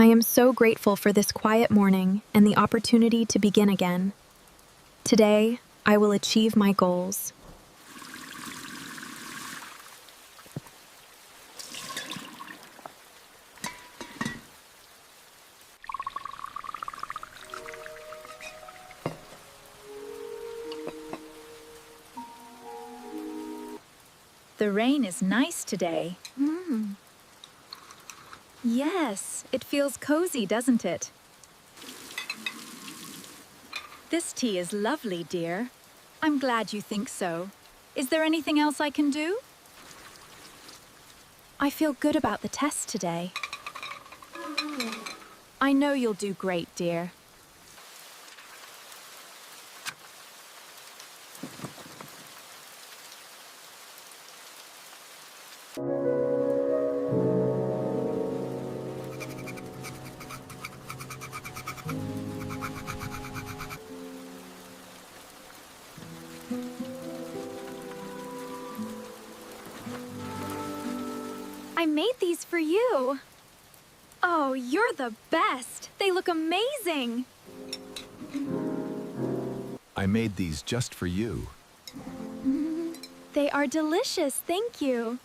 I am so grateful for this quiet morning and the opportunity to begin again. Today, I will achieve my goals. The rain is nice today. Yes, it feels cozy, doesn't it? This tea is lovely, dear. I'm glad you think so. Is there anything else I can do? I feel good about the test today. I know you'll do great, dear. I made these for you. Oh, you're the best. They look amazing. I made these just for you. They are delicious, thank you.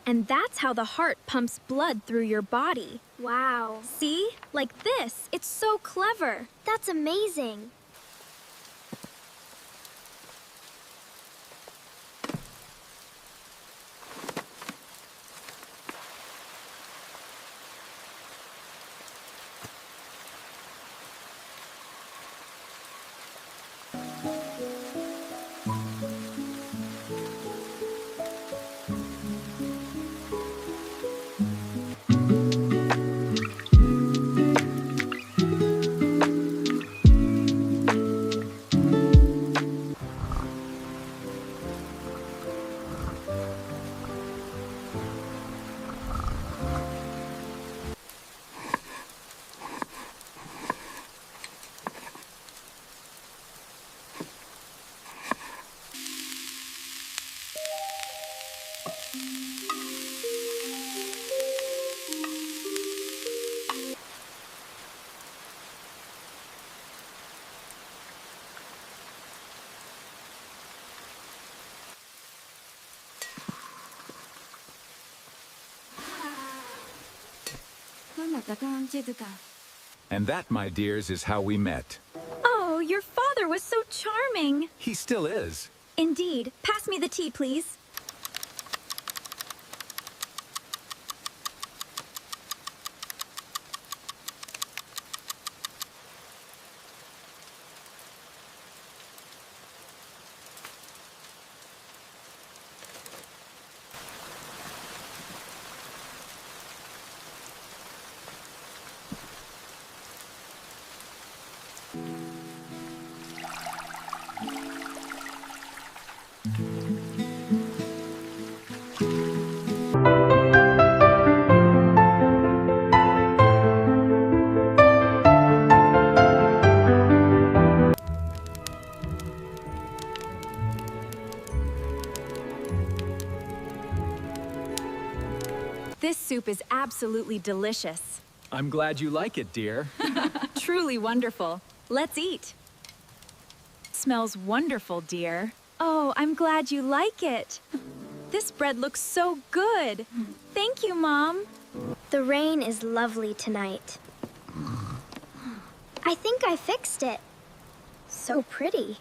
And that's how the heart pumps blood through your body. Wow. See? Like this. It's so clever. That's amazing. And that, my dears, is how we met. Oh, your father was so charming. He still is. Indeed. Pass me the tea, please. This soup is absolutely delicious. I'm glad you like it, dear. Truly wonderful. Let's eat. Smells wonderful, dear. Oh, I'm glad you like it. This bread looks so good. Thank you, Mom. The rain is lovely tonight. I think I fixed it. So pretty.